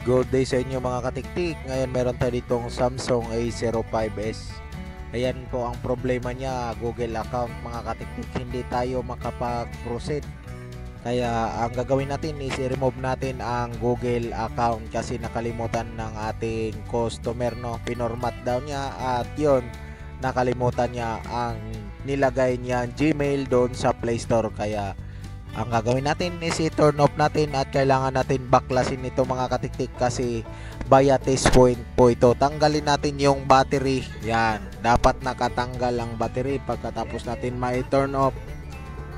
Good day sa inyo mga katiktik. Ngayon meron tayo ditong Samsung A05s. Ayan po ang problema niya, Google account mga katiktik. Hindi tayo makapag-proceed. Kaya ang gagawin natin is i-remove natin ang Google account kasi nakalimutan ng ating customer, no? Pinormat daw niya at yun, nakalimutan niya ang nilagay niya Gmail doon sa Play Store. Kaya ang gagawin natin is i-turn off natin at kailangan natin baklasin ito mga katiktik kasi via test point po ito. Tanggalin natin yung battery. Yan, dapat nakatanggal ang battery pagkatapos natin ma-turn off.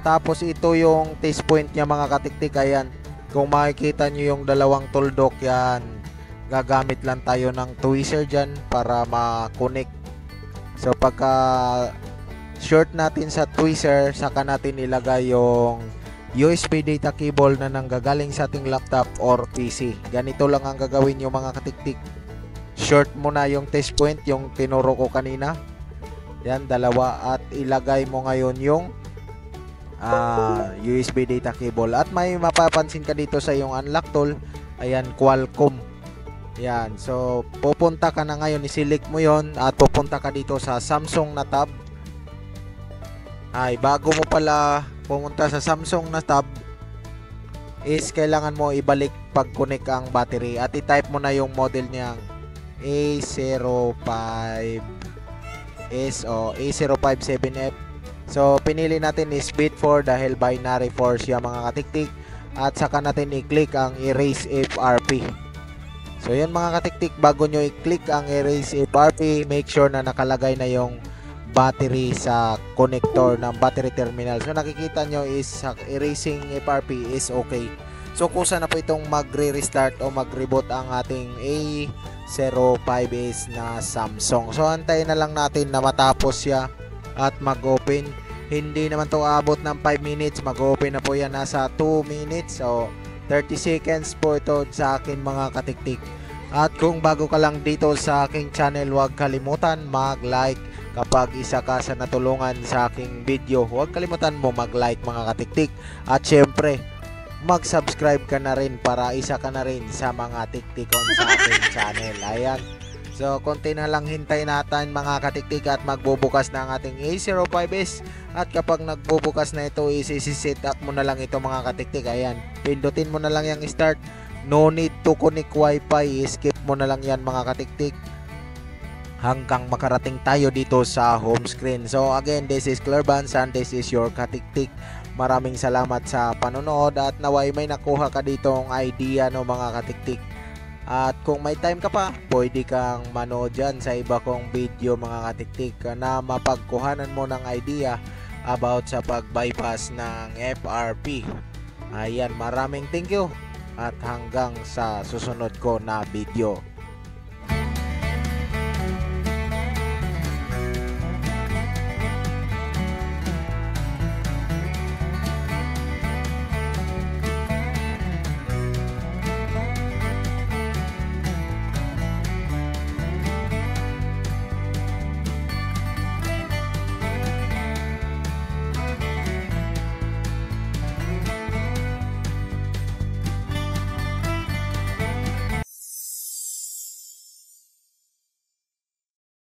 Tapos ito yung test point niya mga katiktik. Ayan, kung makikita nyo yung dalawang tuldok yan, gagamit lang tayo ng tweezer dyan para ma-connect. So pagka short natin sa tweezer, saka natin ilagay yung USB data cable na nanggagaling sa ating laptop or PC. Ganito lang ang gagawin nyo mga katiktik. Short mo na yung test point, yung tinuro ko kanina. Yan, dalawa. At ilagay mo ngayon yung USB data cable. At may mapapansin ka dito sa yung unlock tool. Ayan, Qualcomm. Yan, so pupunta ka na ngayon, i-select mo yon at pupunta ka dito sa Samsung na tab. Ay, bago mo pala pumunta sa Samsung na tab is kailangan mo ibalik pag-connect ang battery at i-type mo na yung model niyang A05s o A057F. So pinili natin is bit 4 dahil binary 4 siya mga katiktik, at saka natin i-click ang erase FRP. So yan mga katiktik, bago nyo i-click ang erase FRP, make sure na nakalagay na yung battery sa connector ng battery terminal. So nakikita nyo is erasing FRP is okay. So kusa na po itong magre-restart o mag-reboot ang ating A05s na Samsung. So antayin na lang natin na matapos siya at mag-open. Hindi naman to abot ng 5 minutes. Mag-open na po yan nasa 2 minutes. So 30 seconds po ito sa akin mga katiktik. At kung bago ka lang dito sa aking channel, huwag kalimutan mag-like. Kapag isa ka sa natulungan sa aking video, huwag kalimutan mo mag-like mga katiktik. At syempre, mag-subscribe ka na rin para isa ka na rin sa mga tiktikon sa aking channel. Ayan. So, konti na lang hintay natin mga katiktik at magbubukas na ang ating A05s. At kapag nagbubukas na ito, isi-set up mo na lang ito mga katiktik. Ayan. Pindutin mo na lang yung start. No need to connect wifi. Skip mo na lang yan mga katiktik hanggang makarating tayo dito sa home screen. So again, this is Clerbans and this is your katiktik. Maraming salamat sa panonood at naway may nakuha ka ditong idea no mga katiktik. At kung may time ka pa, pwede kang manood dyan sa iba kong video mga katiktik na mapagkuhanan mo ng idea about sa pag-bypass ng FRP. Ayan, maraming thank you at hanggang sa susunod ko na video.